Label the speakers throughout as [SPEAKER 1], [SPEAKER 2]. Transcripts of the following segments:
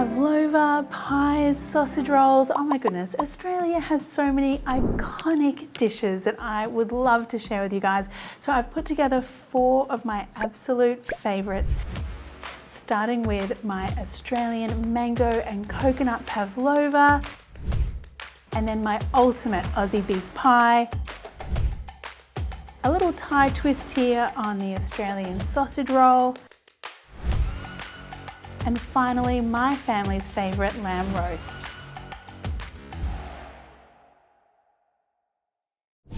[SPEAKER 1] pavlova, pies, sausage rolls. Oh my goodness, Australia has so many iconic dishes that I would love to share with you guys. So I've put together 4 of my absolute favorites, starting with my Australian mango and coconut pavlova, and then my ultimate Aussie beef pie, a little Thai twist here on the Australian sausage roll, and finally my family's favourite lamb roast.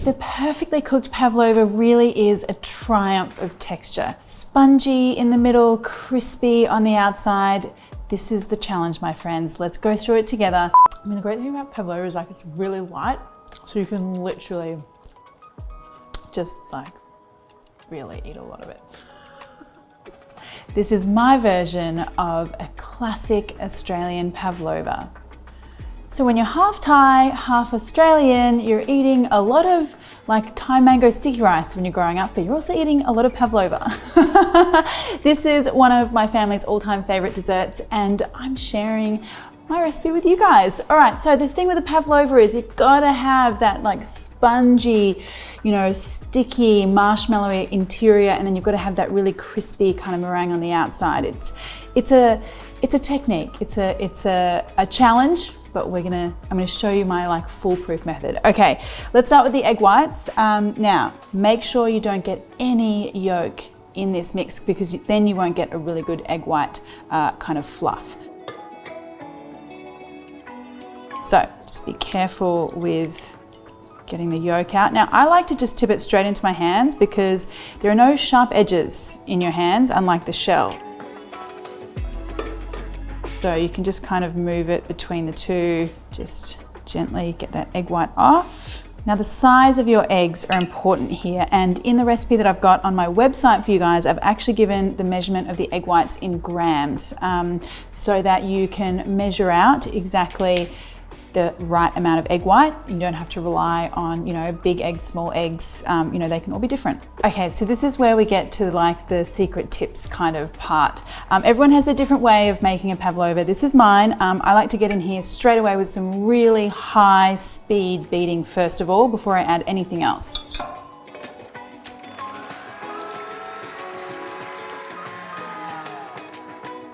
[SPEAKER 1] The perfectly cooked pavlova really is a triumph of texture. Spongy in the middle, crispy on the outside. This is the challenge, my friends. Let's go through it together. I mean, the great thing about pavlova is like it's really light, so you can literally just like really eat a lot of it. This is my version of a classic Australian pavlova. So when you're half Thai, half Australian, you're eating a lot of like Thai mango sticky rice when you're growing up, but you're also eating a lot of pavlova. This is one of my family's all-time favorite desserts, and I'm sharing my recipe with you guys. All right, so the thing with the pavlova is you've gotta have that like spongy, you know, sticky, marshmallowy interior, and then you've gotta have that really crispy kind of meringue on the outside. It's a technique, it's a challenge, but I'm gonna show you my like foolproof method. Okay, let's start with the egg whites. Now, make sure you don't get any yolk in this mix, because then you won't get a really good egg white kind of fluff. So just be careful with getting the yolk out. Now I like to just tip it straight into my hands because there are no sharp edges in your hands, unlike the shell. So you can just kind of move it between the two, just gently get that egg white off. Now the size of your eggs are important here, and in the recipe that I've got on my website for you guys, I've actually given the measurement of the egg whites in grams, so that you can measure out exactly the right amount of egg white. You don't have to rely on, you know, big eggs, small eggs, you know, they can all be different. Okay, so this is where we get to like the secret tips kind of part. Everyone has a different way of making a pavlova. This is mine. I like to get in here straight away with some really high speed beating first of all, before I add anything else.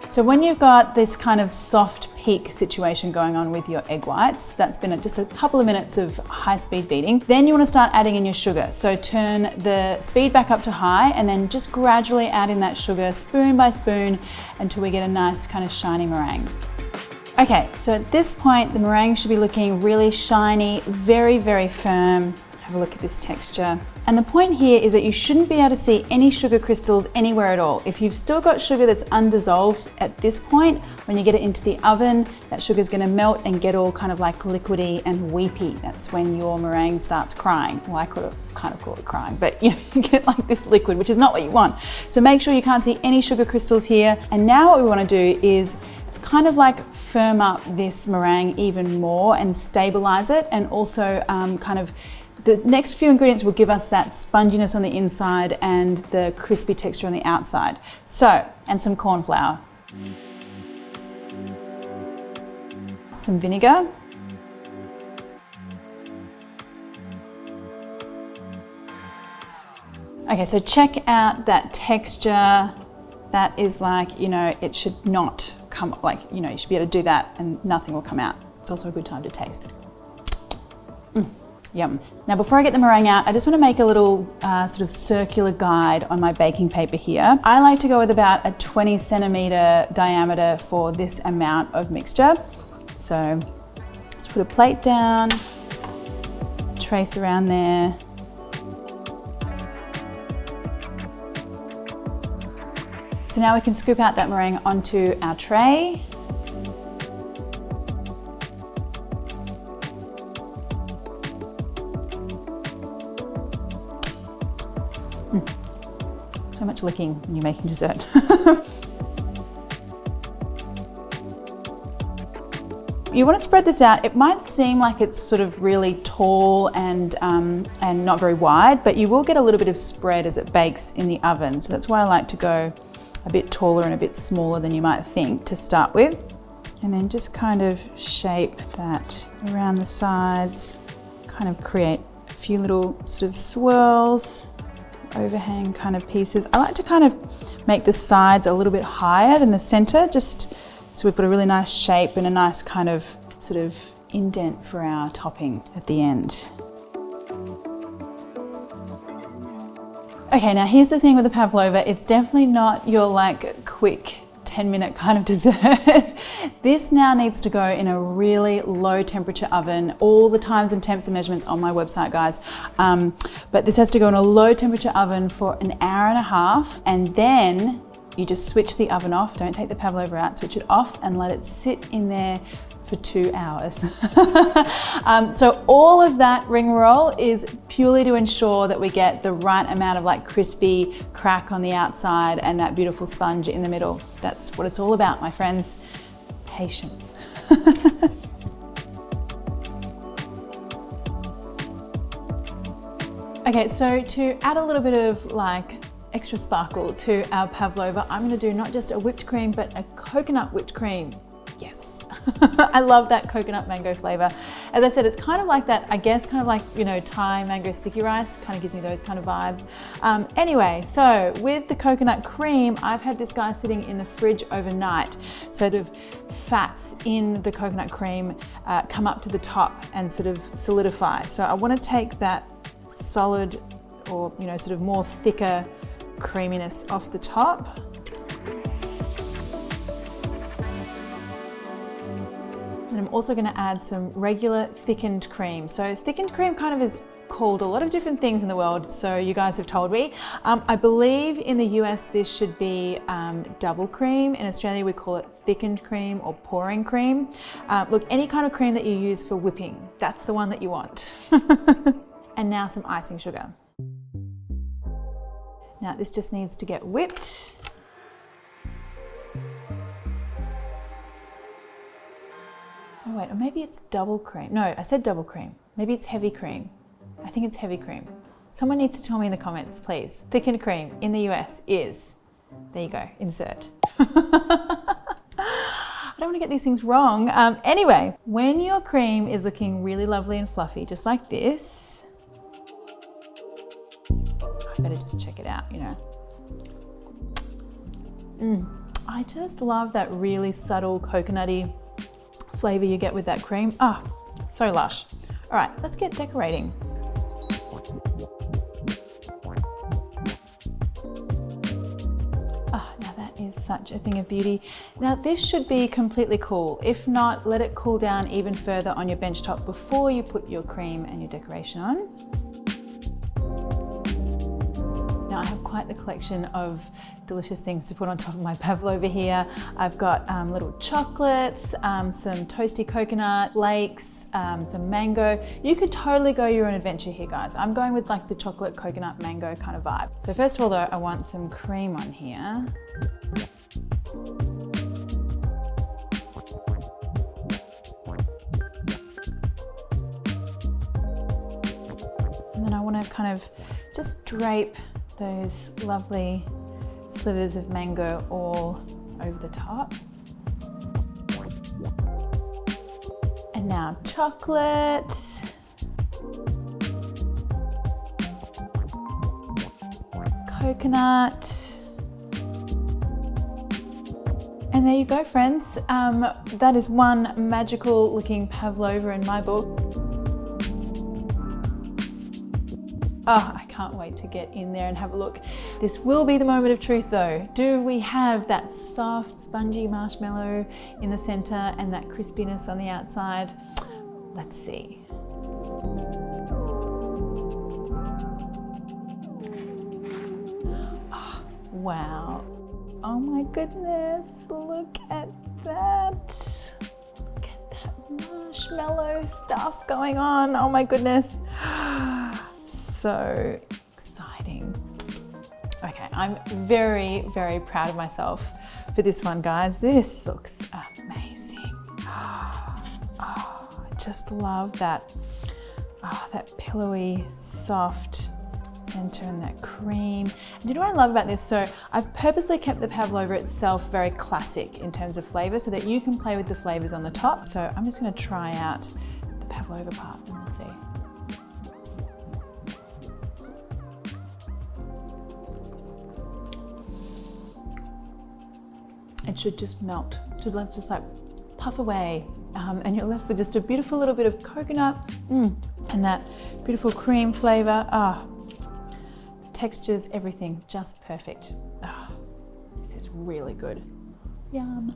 [SPEAKER 1] So when you've got this kind of soft peak situation going on with your egg whites, that's been just a couple of minutes of high speed beating, then you want to start adding in your sugar. So turn the speed back up to high and then just gradually add in that sugar spoon by spoon until we get a nice kind of shiny meringue. Okay, so at this point the meringue should be looking really shiny, very, very firm. Have a look at this texture. And the point here is that you shouldn't be able to see any sugar crystals anywhere at all. If you've still got sugar that's undissolved at this point, when you get it into the oven, that sugar's gonna melt and get all kind of like liquidy and weepy. That's when your meringue starts crying. Well, I could kind of call it crying, but you know, you get like this liquid, which is not what you want. So make sure you can't see any sugar crystals here. And now what we wanna do is kind of like firm up this meringue even more and stabilize it, and also kind of the next few ingredients will give us that sponginess on the inside and the crispy texture on the outside. So, and some corn flour. Some vinegar. Okay, so check out that texture. That is like, you know, it should not come, like, you know, you should be able to do that and nothing will come out. It's also a good time to taste. Yum. Now before I get the meringue out, I just want to make a little sort of circular guide on my baking paper here. I like to go with about a 20 centimeter diameter for this amount of mixture. So let's put a plate down, trace around there. So now we can scoop out that meringue onto our tray. So much licking when you're making dessert. You want to spread this out. It might seem like it's sort of really tall and not very wide, but you will get a little bit of spread as it bakes in the oven. So that's why I like to go a bit taller and a bit smaller than you might think to start with. And then just kind of shape that around the sides, kind of create a few little sort of swirls, overhang kind of pieces. I like to kind of make the sides a little bit higher than the center, just so we've got a really nice shape and a nice kind of sort of indent for our topping at the end. Okay, now here's the thing with the pavlova. It's definitely not your like quick 10-minute kind of dessert. This now needs to go in a really low temperature oven. All the times and temps and measurements on my website, guys. But this has to go in a low temperature oven for an hour and a half, and then you just switch the oven off. Don't take the pavlova out, switch it off and let it sit in there for 2 hours. So all of that ring roll is purely to ensure that we get the right amount of like crispy crack on the outside and that beautiful sponge in the middle. That's what it's all about, my friends. Patience. Okay, so to add a little bit of like extra sparkle to our pavlova, I'm gonna do not just a whipped cream, but a coconut whipped cream. Yes. I love that coconut mango flavor. As I said, it's kind of like that, I guess, kind of like, you know, Thai mango sticky rice, kind of gives me those kind of vibes. Anyway, so with the coconut cream, I've had this guy sitting in the fridge overnight. So the fats in the coconut cream come up to the top and sort of solidify. So I want to take that solid or, you know, sort of more thicker creaminess off the top. And I'm also going to add some regular thickened cream. So thickened cream kind of is called a lot of different things in the world, so you guys have told me. I believe in the US this should be double cream. In Australia we call it thickened cream or pouring cream. Look, any kind of cream that you use for whipping, that's the one that you want. And now some icing sugar. Now this just needs to get whipped. Oh wait, or maybe it's double cream. No, I said double cream. Maybe it's heavy cream. I think it's heavy cream. Someone needs to tell me in the comments, please. Thickened cream in the US is, there you go, insert. I don't want to get these things wrong. Anyway, when your cream is looking really lovely and fluffy, just like this, I better just check it out, you know. I just love that really subtle coconutty flavor you get with that cream. Ah, so lush. All right, let's get decorating. Ah, now that is such a thing of beauty. Now this should be completely cool. If not, let it cool down even further on your bench top before you put your cream and your decoration on. Now I have quite the collection of delicious things to put on top of my pavlova here. I've got little chocolates, some toasty coconut flakes, some mango. You could totally go your own adventure here, guys. I'm going with like the chocolate coconut mango kind of vibe. So first of all though, I want some cream on here. And then I want to kind of just drape those lovely slivers of mango all over the top. And now chocolate. Coconut. And there you go, friends. That is one magical looking pavlova in my book. Oh, I can't wait to get in there and have a look. This will be the moment of truth though. Do we have that soft, spongy marshmallow in the center and that crispiness on the outside? Let's see. Oh, wow. Oh my goodness, look at that. Look at that marshmallow stuff going on. Oh my goodness. So exciting. Okay, I'm very, very proud of myself for this one, guys. This looks amazing. Oh, I just love that, that pillowy, soft center and that cream. And you know what I love about this? So I've purposely kept the pavlova itself very classic in terms of flavor so that you can play with the flavors on the top. So I'm just gonna try out the pavlova part and we'll see. It should just melt, should just like puff away. And you're left with just a beautiful little bit of coconut and that beautiful cream flavor. Textures, everything, just perfect. This is really good. Yum.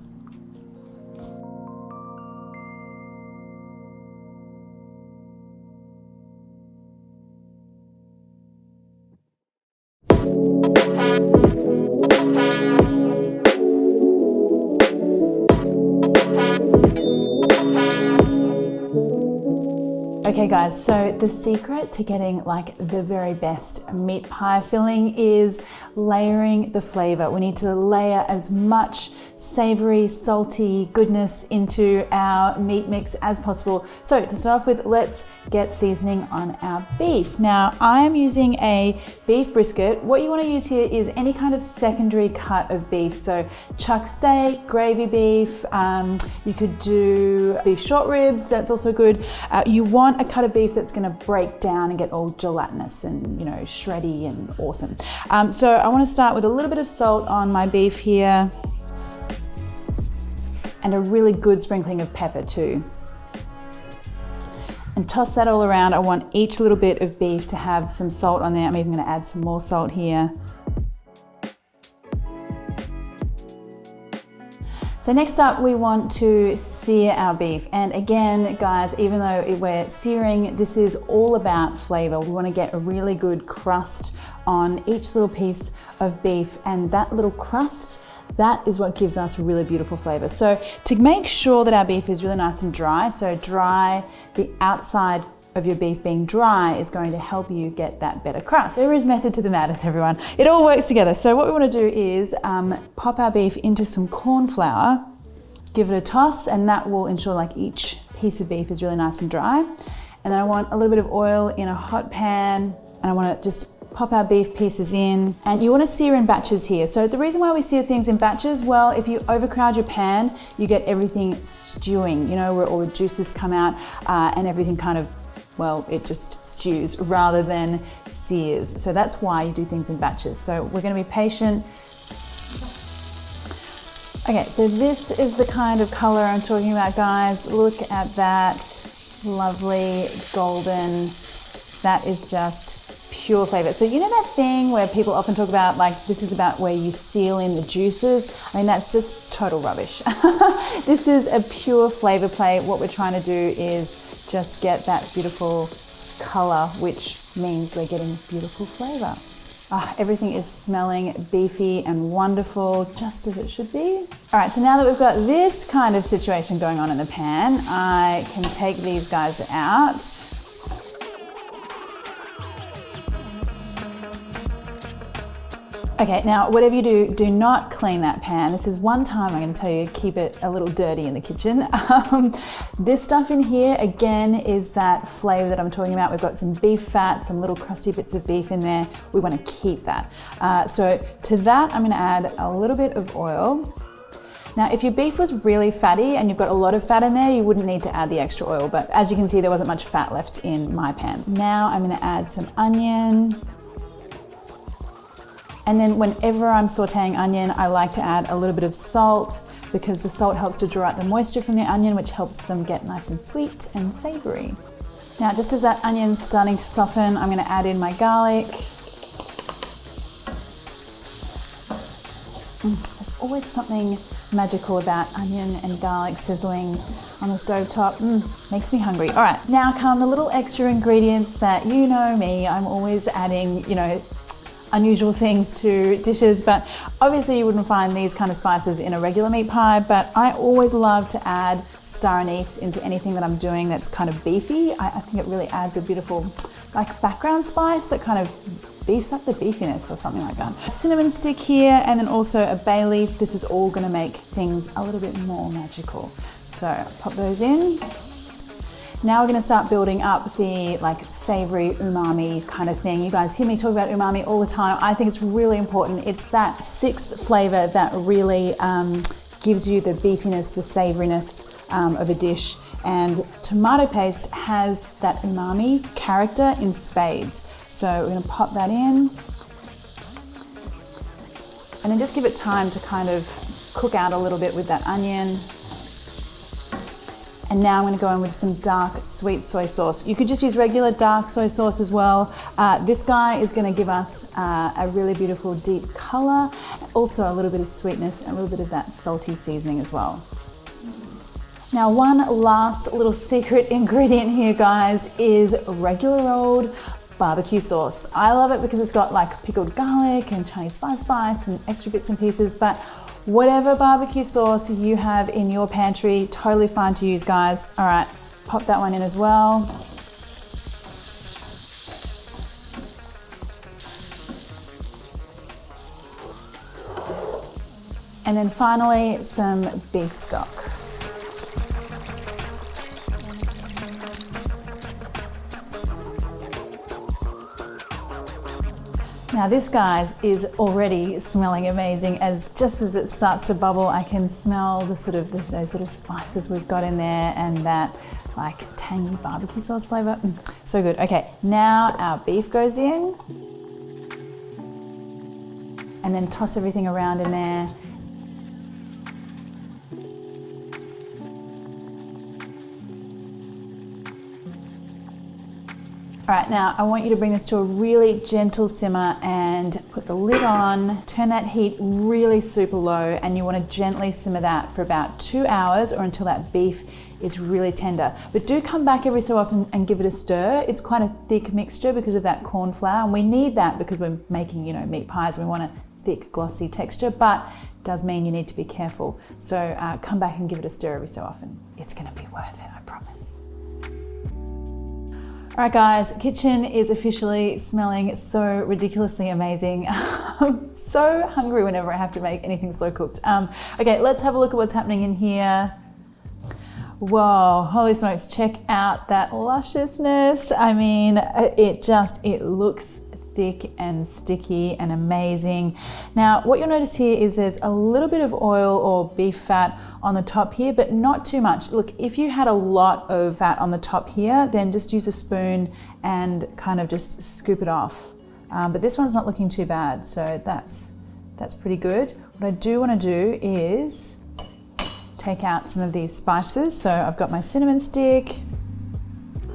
[SPEAKER 1] Okay guys, so the secret to getting like the very best meat pie filling is layering the flavor. We need to layer as much savory, salty goodness into our meat mix as possible. So to start off with, let's get seasoning on our beef. Now I am using a beef brisket. What you want to use here is any kind of secondary cut of beef. So chuck steak, gravy beef, you could do beef short ribs, that's also good. You want a cut of beef that's going to break down and get all gelatinous and, you know, shreddy and awesome. So I want to start with a little bit of salt on my beef here and a really good sprinkling of pepper too. And toss that all around. I want each little bit of beef to have some salt on there. I'm even going to add some more salt here. So next up, we want to sear our beef. And again, guys, even though we're searing, this is all about flavor. We want to get a really good crust on each little piece of beef, and that little crust, that is what gives us really beautiful flavor. So to make sure that our beef is really nice and dry, so dry, the outside of your beef being dry is going to help you get that better crust. There is method to the madness, everyone. It all works together. So what we want to do is pop our beef into some corn flour, give it a toss, and that will ensure like each piece of beef is really nice and dry. And then I want a little bit of oil in a hot pan, and I want to just pop our beef pieces in, and you want to sear in batches here. So the reason why we sear things in batches, well, if you overcrowd your pan, you get everything stewing, you know, where all the juices come out and everything kind of, well, it just stews rather than sears. So that's why you do things in batches. So we're going to be patient. Okay, so this is the kind of color I'm talking about, guys. Look at that, lovely golden. That is just pure flavor. So you know that thing where people often talk about, like, this is about where you seal in the juices? I mean, that's just total rubbish. This is a pure flavor play. What we're trying to do is just get that beautiful color, which means we're getting beautiful flavor. Everything is smelling beefy and wonderful, just as it should be. All right, so now that we've got this kind of situation going on in the pan, I can take these guys out. Okay, now whatever you do, do not clean that pan. This is one time I'm going to tell you, keep it a little dirty in the kitchen. This stuff in here, again, is that flavor that I'm talking about. We've got some beef fat, some little crusty bits of beef in there. We want to keep that. So to that, I'm going to add a little bit of oil. Now, if your beef was really fatty and you've got a lot of fat in there, you wouldn't need to add the extra oil, but as you can see, there wasn't much fat left in my pans. Now I'm going to add some onion. And then whenever I'm sauteing onion, I like to add a little bit of salt because the salt helps to draw out the moisture from the onion, which helps them get nice and sweet and savory. Now, just as that onion's starting to soften, I'm going to add in my garlic. There's always something magical about onion and garlic sizzling on the stovetop. Makes me hungry. All right, now come the little extra ingredients that, you know me, I'm always adding, you know, unusual things to dishes, but obviously you wouldn't find these kind of spices in a regular meat pie, but I always love to add star anise into anything that I'm doing that's kind of beefy. I think it really adds a beautiful like background spice that kind of beefs up the beefiness or something like that. A cinnamon stick here, and then also a bay leaf. This is all going to make things a little bit more magical. So pop those in. Now we're gonna start building up the like savory umami kind of thing. You guys hear me talk about umami all the time. I think it's really important. It's that sixth flavor that really gives you the beefiness, the savoriness of a dish. And tomato paste has that umami character in spades. So we're gonna pop that in. And then just give it time to kind of cook out a little bit with that onion. And now I'm going to go in with some dark sweet soy sauce. You could just use regular dark soy sauce as well. This guy is going to give us a really beautiful deep color, also a little bit of sweetness and a little bit of that salty seasoning as well. Now, one last little secret ingredient here, guys, is regular old barbecue sauce. I love it because it's got like pickled garlic and Chinese five spice and extra bits and pieces, but whatever barbecue sauce you have in your pantry, totally fine to use, guys. All right, pop that one in as well. And then finally, some beef stock. Now this, guys, is already smelling amazing. Just as it starts to bubble, I can smell the sort of those little spices we've got in there and that like tangy barbecue sauce flavor. So good. Okay, now our beef goes in and then toss everything around in there. All right, now I want you to bring this to a really gentle simmer and put the lid on, turn that heat really super low, and you want to gently simmer that for about 2 hours or until that beef is really tender. But do come back every so often and give it a stir. It's quite a thick mixture because of that corn flour, and we need that because we're making, you know, meat pies. We want a thick, glossy texture, but it does mean you need to be careful. So come back and give it a stir every so often. It's gonna be worth it, I promise. All right, guys, kitchen is officially smelling so ridiculously amazing. I'm so hungry whenever I have to make anything slow cooked. Okay, let's have a look at what's happening in here. Whoa, holy smokes, check out that lusciousness. I mean, it looks thick and sticky and amazing. Now, what you'll notice here is there's a little bit of oil or beef fat on the top here, but not too much. Look, if you had a lot of fat on the top here, then just use a spoon and kind of just scoop it off. But this one's not looking too bad, so that's pretty good. What I do want to do is take out some of these spices. So I've got my cinnamon stick,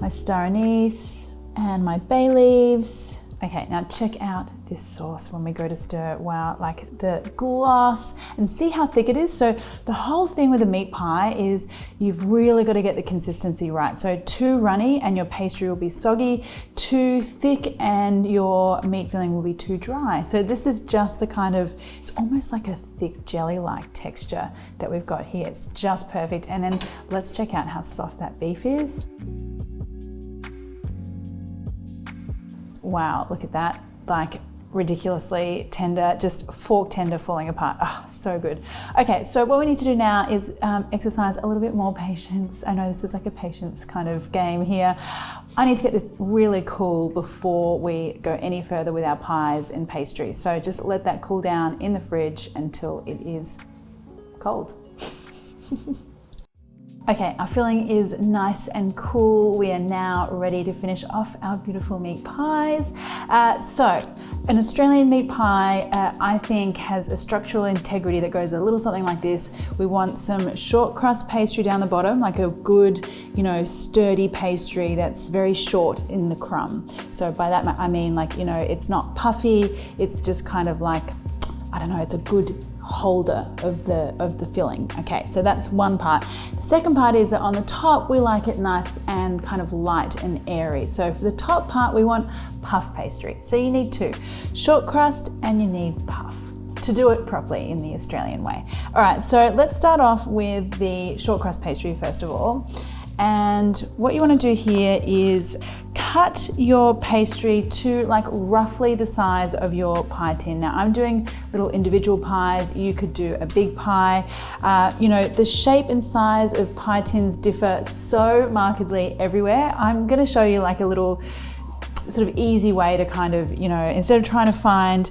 [SPEAKER 1] my star anise, and my bay leaves. Okay, now check out this sauce when we go to stir. Wow, like the gloss, and see how thick it is. So the whole thing with a meat pie is you've really got to get the consistency right. So too runny and your pastry will be soggy, too thick and your meat filling will be too dry. So this is just the kind of, it's almost like a thick jelly-like texture that we've got here. It's just perfect. And then let's check out how soft that beef is. Wow, look at that, like ridiculously tender, just fork tender falling apart. Oh, so good. Okay, so what we need to do now is exercise a little bit more patience. I know this is like a patience kind of game here. I need to get this really cool before we go any further with our pies and pastries. So just let that cool down in the fridge until it is cold. Okay, our filling is nice and cool. We are now ready to finish off our beautiful meat pies. So an Australian meat pie, I think, has a structural integrity that goes a little something like this. We want some short crust pastry down the bottom, like a good, you know, sturdy pastry that's very short in the crumb. So by that I mean, like, you know, it's not puffy, it's just kind of like, I don't know, it's a good holder of the filling. Okay, so that's one part. The second part is that on the top we like it nice and kind of light and airy. So for the top part we want puff pastry. So you need two, short crust and you need puff to do it properly in the Australian way. All right, so let's start off with the short crust pastry first of all. And what you want to do here is cut your pastry to like roughly the size of your pie tin. Now I'm doing little individual pies. You could do a big pie. You know, the shape and size of pie tins differ so markedly everywhere. I'm going to show you like a little sort of easy way to kind of, you know, instead of trying to find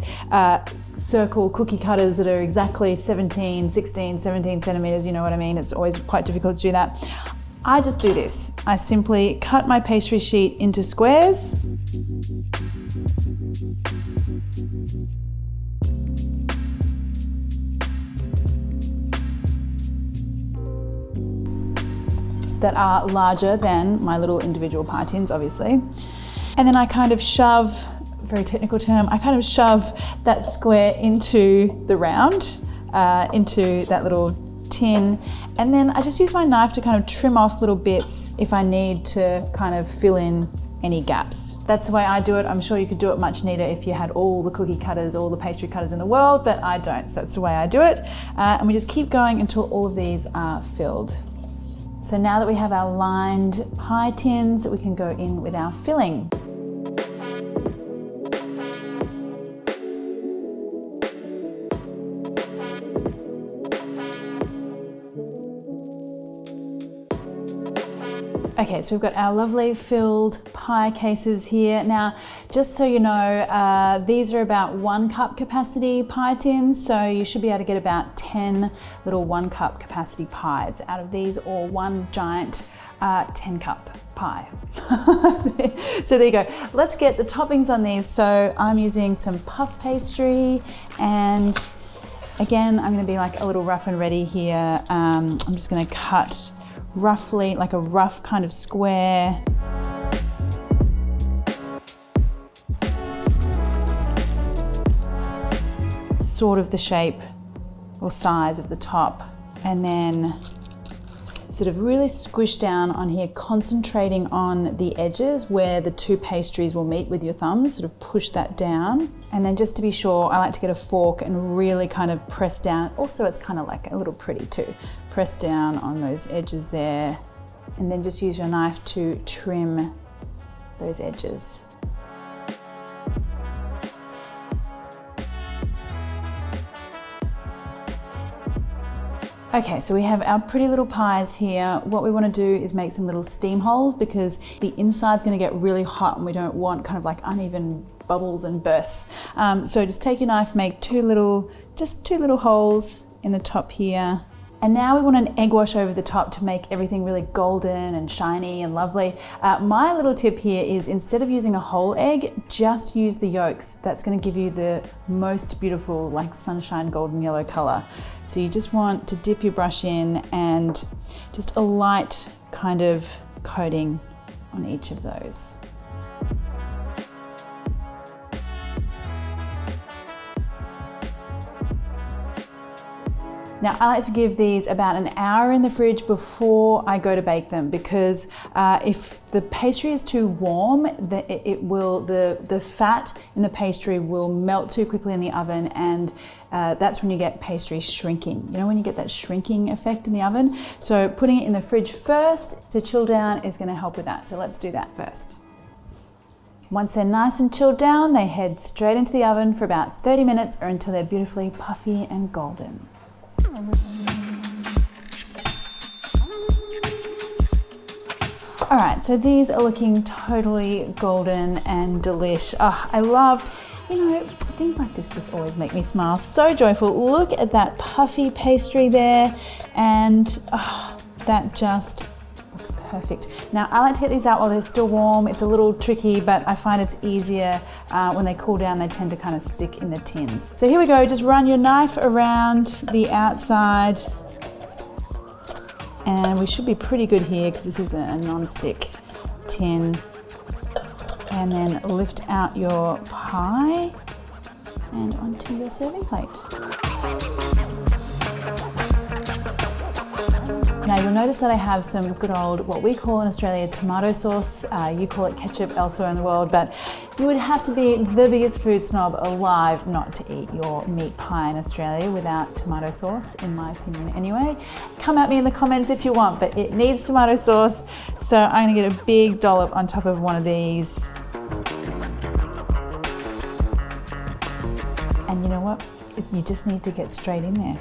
[SPEAKER 1] circle cookie cutters that are exactly 17, 16, 17 centimeters, you know what I mean? It's always quite difficult to do that. I just do this. I simply cut my pastry sheet into squares. That are larger than my little individual pie tins, obviously. And then I kind of shove, very technical term, I kind of shove that square into the round, into that little tin. And then I just use my knife to kind of trim off little bits if I need to kind of fill in any gaps. That's the way I do it. I'm sure you could do it much neater if you had all the cookie cutters, all the pastry cutters in the world, but I don't, so that's the way I do it. And we just keep going until all of these are filled. So now that we have our lined pie tins, we can go in with our filling. Okay, so we've got our lovely filled pie cases here. Now, just so you know, these are about 1 cup capacity pie tins, so you should be able to get about 10 little 1 cup capacity pies out of these, or one giant 10 cup pie. So there you go. Let's get the toppings on these. So I'm using some puff pastry, and again, I'm gonna be like a little rough and ready here. I'm just gonna cut roughly like a rough kind of square. Sort of the shape or size of the top, and then sort of really squish down on here, concentrating on the edges where the two pastries will meet with your thumbs, sort of push that down. And then just to be sure, I like to get a fork and really kind of press down. Also, it's kind of like a little pretty too. Press down on those edges there, and then just use your knife to trim those edges. Okay, so we have our pretty little pies here. What we want to do is make some little steam holes, because the inside's going to get really hot and we don't want kind of like uneven bubbles and bursts. So just take your knife, make just two little holes in the top here. And now we want an egg wash over the top to make everything really golden and shiny and lovely. My little tip here is, instead of using a whole egg, just use the yolks. That's going to give you the most beautiful, like sunshine golden yellow color. So you just want to dip your brush in and just a light kind of coating on each of those. Now, I like to give these about an hour in the fridge before I go to bake them, because if the pastry is too warm, the fat in the pastry will melt too quickly in the oven, and that's when you get pastry shrinking. You know, when you get that shrinking effect in the oven. So putting it in the fridge first to chill down is going to help with that. So let's do that first. Once they're nice and chilled down, they head straight into the oven for about 30 minutes, or until they're beautifully puffy and golden. All right, so these are looking totally golden and delish. Oh, I love, you know, things like this just always make me smile. So joyful. Look at that puffy pastry there, and that just looks perfect. Now, I like to get these out while they're still warm. It's a little tricky, but I find it's easier when they cool down. They tend to kind of stick in the tins. So here we go. Just run your knife around the outside, and we should be pretty good here because this is a non-stick tin. And then lift out your pie and onto your serving plate. Now you'll notice that I have some good old, what we call in Australia, tomato sauce. You call it ketchup elsewhere in the world, but you would have to be the biggest food snob alive not to eat your meat pie in Australia without tomato sauce, in my opinion anyway. Come at me in the comments if you want, but it needs tomato sauce. So I'm gonna get a big dollop on top of one of these. And you know what? You just need to get straight in there.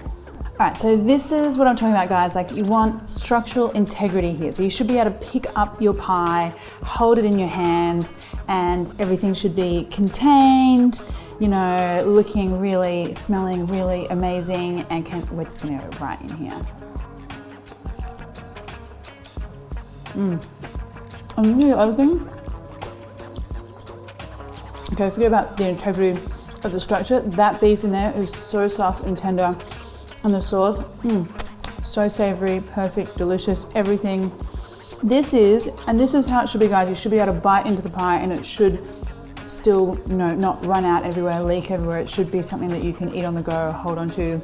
[SPEAKER 1] All right, so this is what I'm talking about, guys. Like, you want structural integrity here. So you should be able to pick up your pie, hold it in your hands, and everything should be contained, you know, looking really, smelling really amazing. And we're just gonna go right in here. And the other thing, okay, forget about the integrity of the structure. That beef in there is so soft and tender. And the sauce, so savory, perfect, delicious, everything. This is how it should be, guys. You should be able to bite into the pie and it should still, you know, not run out everywhere, leak everywhere. It should be something that you can eat on the go, hold on to.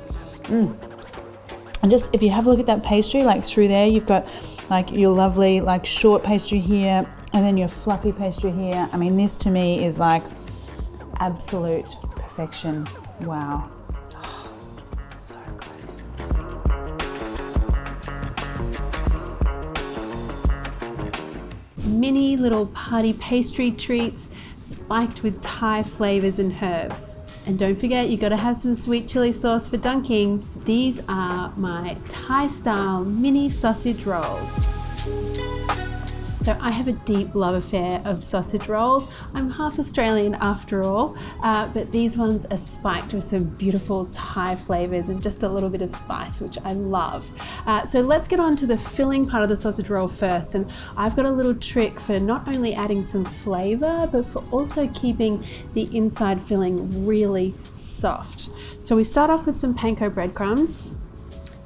[SPEAKER 1] And just, if you have a look at that pastry, like through there, you've got like your lovely, like short pastry here, and then your fluffy pastry here. I mean, this to me is like absolute perfection. Wow. Mini little party pastry treats spiked with Thai flavors and herbs. And don't forget, you gotta have some sweet chili sauce for dunking. These are my Thai style mini sausage rolls. So I have a deep love affair of sausage rolls. I'm half Australian after all, but these ones are spiked with some beautiful Thai flavors and just a little bit of spice, which I love. So let's get on to the filling part of the sausage roll first. And I've got a little trick for not only adding some flavor, but for also keeping the inside filling really soft. So we start off with some panko breadcrumbs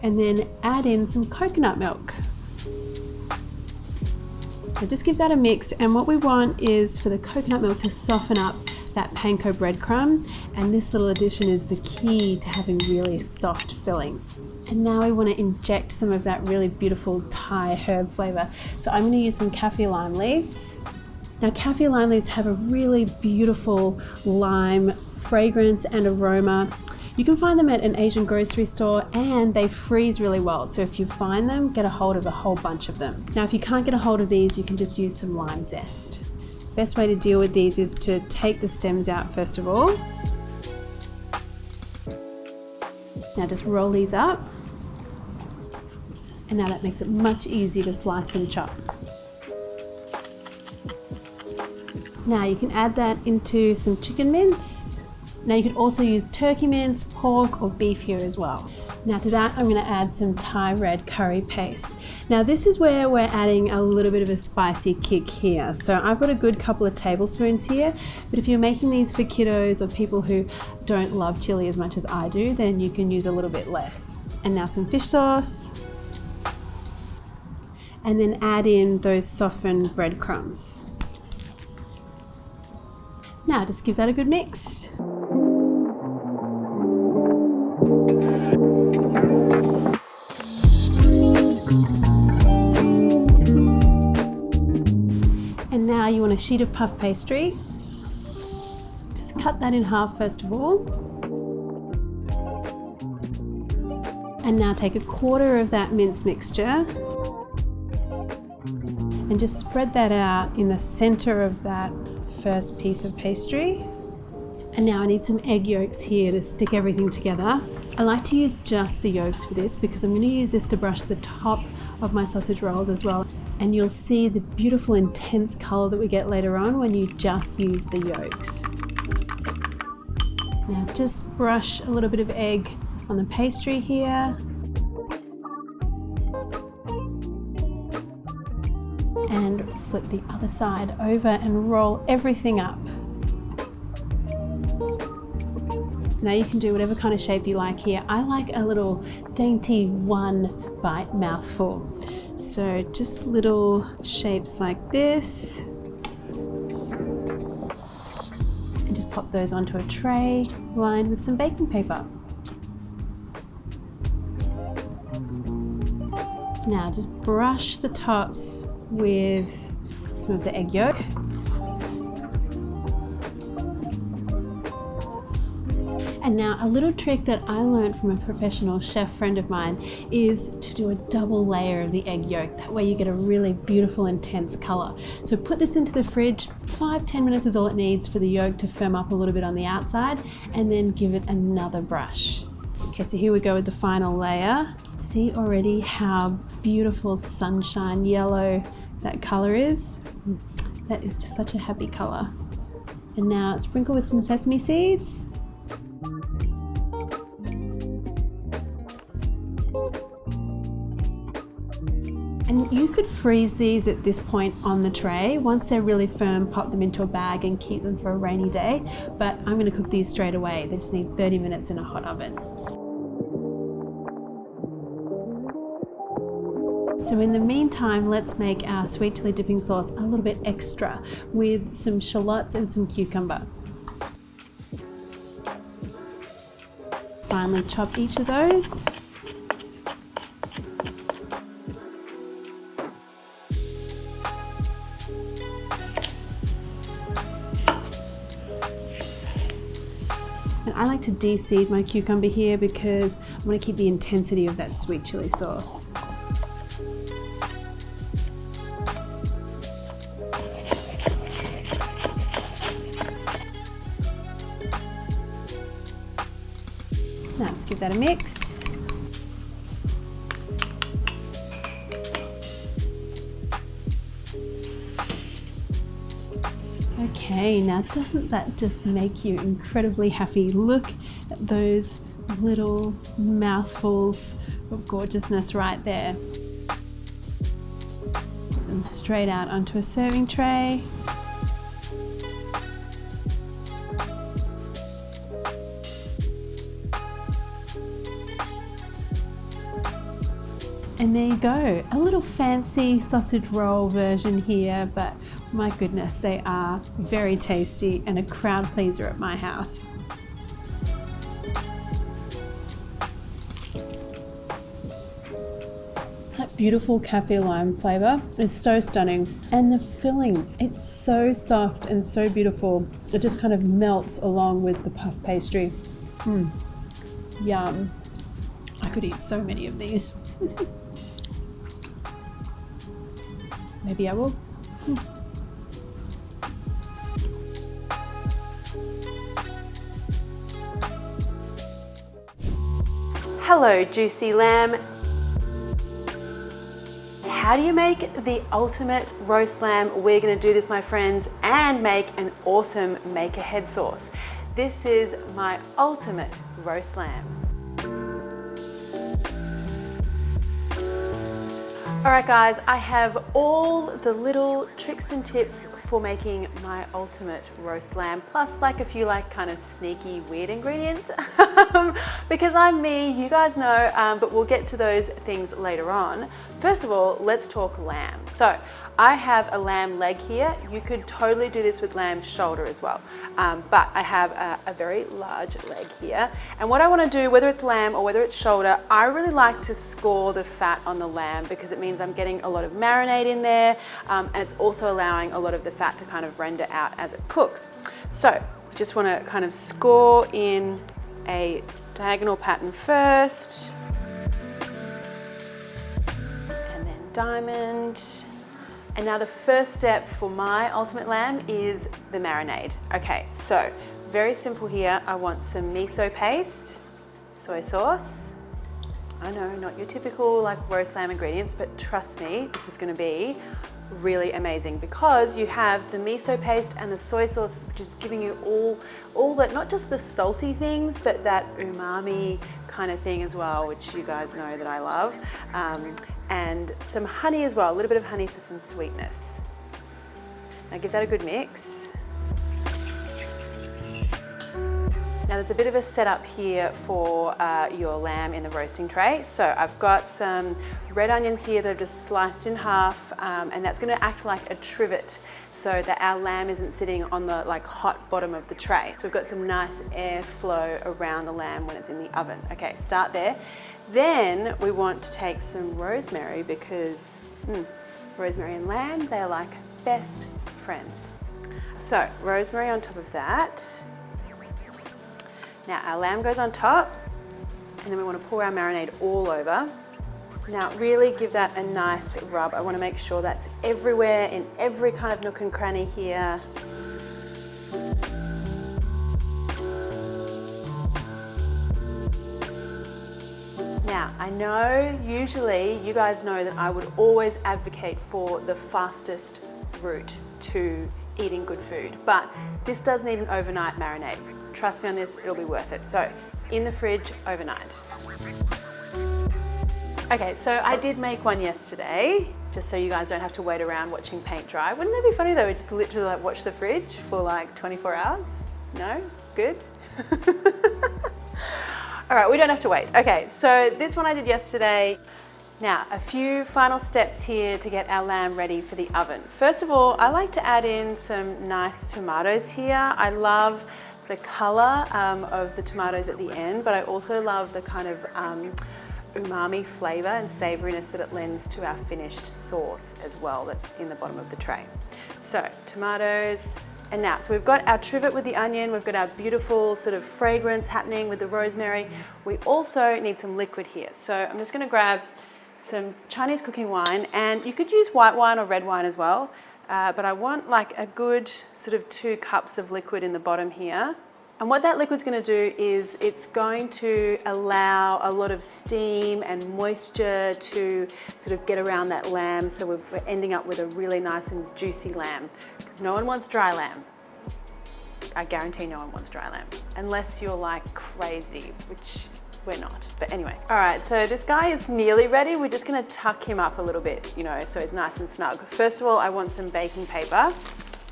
[SPEAKER 1] and then add in some coconut milk. So just give that a mix, and what we want is for the coconut milk to soften up that panko breadcrumb, and this little addition is the key to having really soft filling. And now we want to inject some of that really beautiful Thai herb flavor. So I'm going to use some kaffir lime leaves. Now kaffir lime leaves have a really beautiful lime fragrance and aroma. You can find them at an Asian grocery store and they freeze really well. So if you find them, get a hold of a whole bunch of them. Now, if you can't get a hold of these, you can just use some lime zest. Best way to deal with these is to take the stems out first of all. Now just roll these up. And now that makes it much easier to slice and chop. Now you can add that into some chicken mince. Now you can also use turkey mince, pork or beef here as well. Now to that I'm going to add some Thai red curry paste. Now this is where we're adding a little bit of a spicy kick here. So I've got a good couple of tablespoons here, but if you're making these for kiddos or people who don't love chili as much as I do, then you can use a little bit less. And now some fish sauce. And then add in those softened breadcrumbs. Now just give that a good mix. And now you want a sheet of puff pastry. Just cut that in half first of all. And now take a quarter of that mince mixture and just spread that out in the center of that first piece of pastry. And now I need some egg yolks here to stick everything together. I like to use just the yolks for this because I'm going to use this to brush the top of my sausage rolls as well. And you'll see the beautiful intense color that we get later on when you just use the yolks. Now just brush a little bit of egg on the pastry here. And flip the other side over and roll everything up. Now you can do whatever kind of shape you like here. I like a little dainty one bite mouthful. So just little shapes like this. And just pop those onto a tray lined with some baking paper. Now just brush the tops with some of the egg yolk. And now a little trick that I learned from a professional chef friend of mine is to do a double layer of the egg yolk. That way you get a really beautiful, intense color. So put this into the fridge, 5-10 minutes is all it needs for the yolk to firm up a little bit on the outside, and then give it another brush. Okay, so here we go with the final layer. See already how beautiful sunshine yellow that color is? That is just such a happy color. And now sprinkle with some sesame seeds. And you could freeze these at this point on the tray. Once they're really firm, pop them into a bag and keep them for a rainy day. But I'm gonna cook these straight away. They just need 30 minutes in a hot oven. So in the meantime, let's make our sweet chili dipping sauce a little bit extra with some shallots and some cucumber. Finely chop each of those. And I like to de-seed my cucumber here because I want to keep the intensity of that sweet chili sauce. Now just give that a mix. Okay, now doesn't that just make you incredibly happy? Look at those little mouthfuls of gorgeousness right there. Put them straight out onto a serving tray. And there you go, a little fancy sausage roll version here, but my goodness, they are very tasty and a crowd pleaser at my house. That beautiful kaffir lime flavour is so stunning. And the filling, it's so soft and so beautiful. It just kind of melts along with the puff pastry. Yum. I could eat so many of these. Maybe I will. Hello, juicy lamb. How do you make the ultimate roast lamb? We're gonna do this, my friends, and make an awesome make-ahead sauce. This is my ultimate roast lamb. All right guys, I have all the little tricks and tips for making my ultimate roast lamb, plus like a few like kind of sneaky weird ingredients because I'm me, you guys know, but we'll get to those things later on. First of all, let's talk lamb. So I have a lamb leg here. You could totally do this with lamb shoulder as well, but I have a very large leg here. And what I want to do, whether it's lamb or whether it's shoulder, I really like to score the fat on the lamb because it means I'm getting a lot of marinade in there, and it's also allowing a lot of the fat to kind of render out as it cooks. So we just want to kind of score in a diagonal pattern first, and then diamond. And now the first step for my ultimate lamb is the marinade. Okay, so very simple here. I want some miso paste, soy sauce. I know, not your typical like roast lamb ingredients, but trust me, this is gonna be really amazing because you have the miso paste and the soy sauce, which is giving you all that, not just the salty things, but that umami kind of thing as well, which you guys know that I love. And some honey as well, a little bit of honey for some sweetness. Now give that a good mix. Now there's a bit of a setup here for your lamb in the roasting tray. So I've got some red onions here that I've just sliced in half, and that's going to act like a trivet so that our lamb isn't sitting on the hot bottom of the tray. So we've got some nice airflow around the lamb when it's in the oven. Okay, start there. Then we want to take some rosemary because rosemary and lamb, they're like best friends. So rosemary on top of that. Now our lamb goes on top, and then we want to pour our marinade all over. Now really give that a nice rub. I want to make sure that's everywhere, in every kind of nook and cranny here. Now, I know usually you guys know that I would always advocate for the fastest route to eating good food, but this does need an overnight marinade. Trust me on this, it'll be worth it. So in the fridge overnight. Okay, so I did make one yesterday, just so you guys don't have to wait around watching paint dry. Wouldn't that be funny though? We just literally watch the fridge for 24 hours? No? Good? All right, we don't have to wait. Okay, so this one I did yesterday. Now, a few final steps here to get our lamb ready for the oven. First of all, I like to add in some nice tomatoes here. I love the color of the tomatoes at the end, but I also love the kind of umami flavor and savoriness that it lends to our finished sauce as well that's in the bottom of the tray. So, tomatoes. And now, so we've got our trivet with the onion, we've got our beautiful sort of fragrance happening with the rosemary. We also need some liquid here. So I'm just gonna grab some Chinese cooking wine, and you could use white wine or red wine as well, but I want a good sort of 2 cups of liquid in the bottom here. And what that liquid's going to do is it's going to allow a lot of steam and moisture to sort of get around that lamb, so we're ending up with a really nice and juicy lamb, because no one wants dry lamb. I guarantee no one wants dry lamb, unless you're crazy, which we're not. But anyway, all right, so this guy is nearly ready. We're just going to tuck him up a little bit, so it's nice and snug. First of all, I want some baking paper.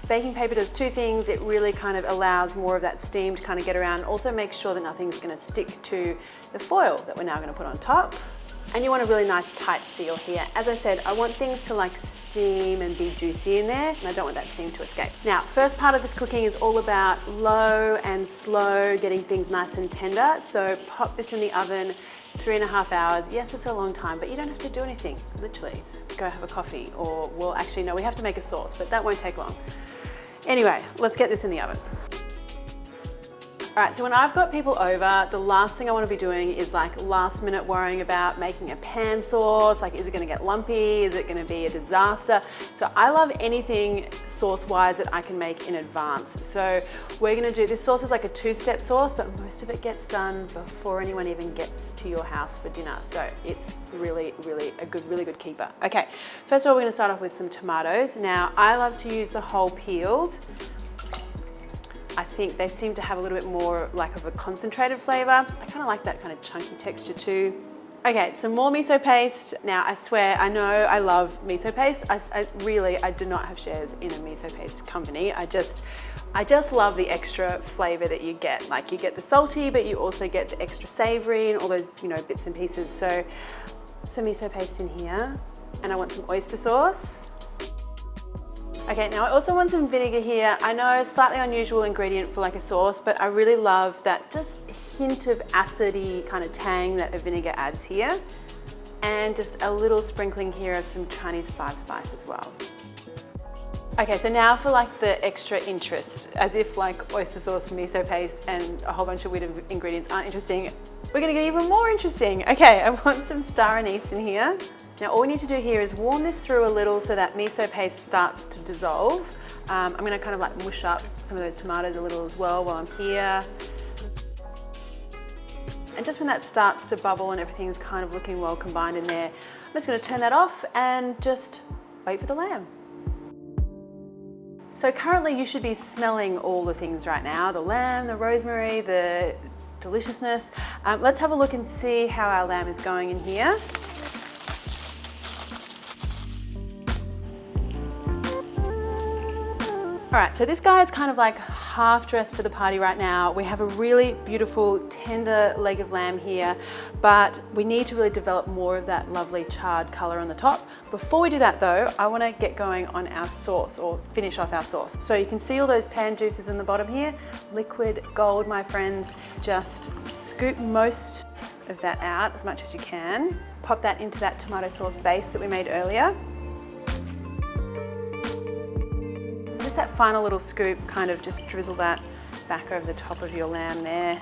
[SPEAKER 1] Baking paper does 2 things. It really kind of allows more of that steam to kind of get around. Also makes sure that nothing's going to stick to the foil that we're now going to put on top. And you want a really nice tight seal here. As I said, I want things to steam and be juicy in there, and I don't want that steam to escape. Now, first part of this cooking is all about low and slow, getting things nice and tender. So pop this in the oven, 3.5 hours. Yes, it's a long time, but you don't have to do anything. Literally, just go have a coffee, or well, actually, no, we have to make a sauce, but that won't take long. Anyway, let's get this in the oven. All right, so when I've got people over, the last thing I want to be doing is last minute worrying about making a pan sauce. Is it going to get lumpy? Is it going to be a disaster? So I love anything sauce-wise that I can make in advance. So we're going to do, this sauce is like a 2-step sauce, but most of it gets done before anyone even gets to your house for dinner. So it's really, really good keeper. Okay, first of all, we're going to start off with some tomatoes. Now, I love to use the whole peeled. I think they seem to have a little bit more of a concentrated flavor. I kind of like that kind of chunky texture too. Okay, some more miso paste. Now, I swear, I know I love miso paste. I do not have shares in a miso paste company. I just love the extra flavor that you get. You get the salty, but you also get the extra savory and all those, bits and pieces. So some miso paste in here, and I want some oyster sauce. Okay, now I also want some vinegar here. I know, slightly unusual ingredient for a sauce, but I really love that just hint of acidy kind of tang that a vinegar adds here. And just a little sprinkling here of some Chinese 5 spice as well. Okay, so now for the extra interest, as if oyster sauce, miso paste, and a whole bunch of weird ingredients aren't interesting, we're gonna get even more interesting. Okay, I want some star anise in here. Now all we need to do here is warm this through a little so that miso paste starts to dissolve. I'm gonna kind of mush up some of those tomatoes a little as well while I'm here. And just when that starts to bubble and everything's kind of looking well combined in there, I'm just gonna turn that off and just wait for the lamb. So currently you should be smelling all the things right now, the lamb, the rosemary, the deliciousness. Let's have a look and see how our lamb is going in here. All right, so this guy is kind of like half dressed for the party right now. We have a really beautiful tender leg of lamb here, but we need to really develop more of that lovely charred color on the top. Before we do that though, I wanna get going on our sauce, or finish off our sauce. So you can see all those pan juices in the bottom here, liquid gold, my friends. Just scoop most of that out as much as you can. Pop that into that tomato sauce base that we made earlier. Just that final little scoop, kind of just drizzle that back over the top of your lamb there.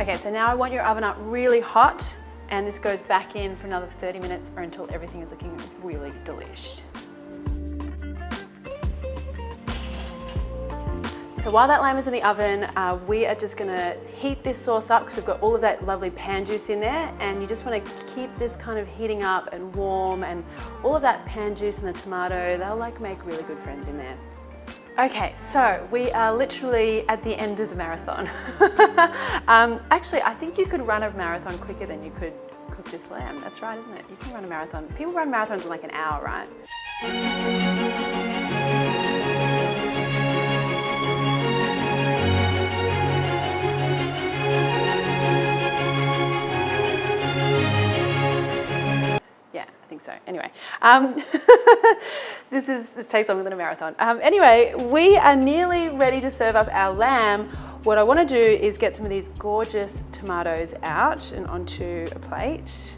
[SPEAKER 1] Okay, so now I want your oven up really hot, and this goes back in for another 30 minutes or until everything is looking really delish. So while that lamb is in the oven, we are just gonna heat this sauce up because we've got all of that lovely pan juice in there, and you just wanna keep this kind of heating up and warm, and all of that pan juice and the tomato, they'll like make really good friends in there. Okay, so we are literally at the end of the marathon. Actually, I think you could run a marathon quicker than you could cook this lamb. That's right, isn't it? You can run a marathon. People run marathons in like an hour, right? So anyway, this takes longer than a marathon. Anyway, we are nearly ready to serve up our lamb. What I want to do is get some of these gorgeous tomatoes out and onto a plate.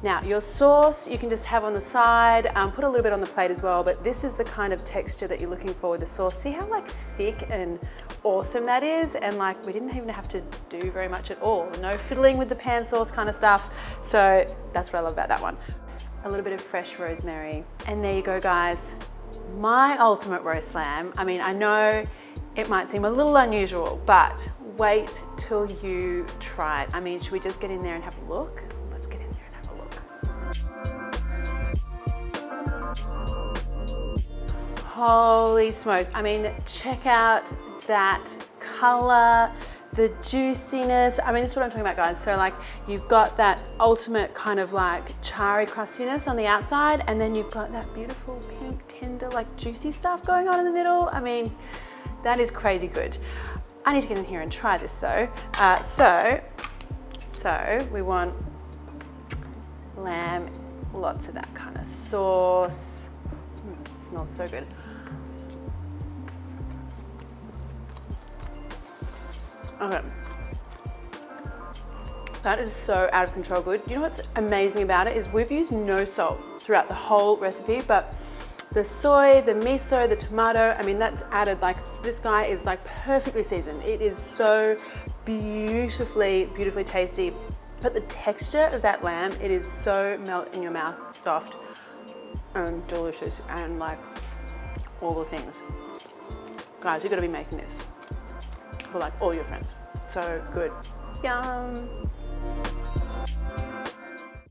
[SPEAKER 1] Now your sauce you can just have on the side, put a little bit on the plate as well, but this is the kind of texture that you're looking for with the sauce. See how like thick and awesome that is, and like we didn't even have to do very much at all. No fiddling with the pan sauce kind of stuff. So that's what I love about that one. A little bit of fresh rosemary. And there you go, guys. My ultimate roast lamb. I mean, I know it might seem a little unusual, but wait till you try it. I mean, should we just get in there and have a look? Let's get in there and have a look. Holy smokes. I mean, check out that color, the juiciness. I mean, this is what I'm talking about, guys. So like you've got that ultimate kind of like charry crustiness on the outside, and then you've got that beautiful pink, tender, like juicy stuff going on in the middle. I mean, that is crazy good. I need to get in here and try this though. So we want lamb, lots of that kind of sauce. It smells so good. Okay, that is so out of control good. You know what's amazing about it is we've used no salt throughout the whole recipe, but the soy, the miso, the tomato, I mean, that's added. Like this guy is like perfectly seasoned. It is so beautifully tasty. But the texture of that lamb, it is so melt in your mouth, soft and delicious, and like all the things. Guys, you've got to be making this for like all your friends. So good. Yum.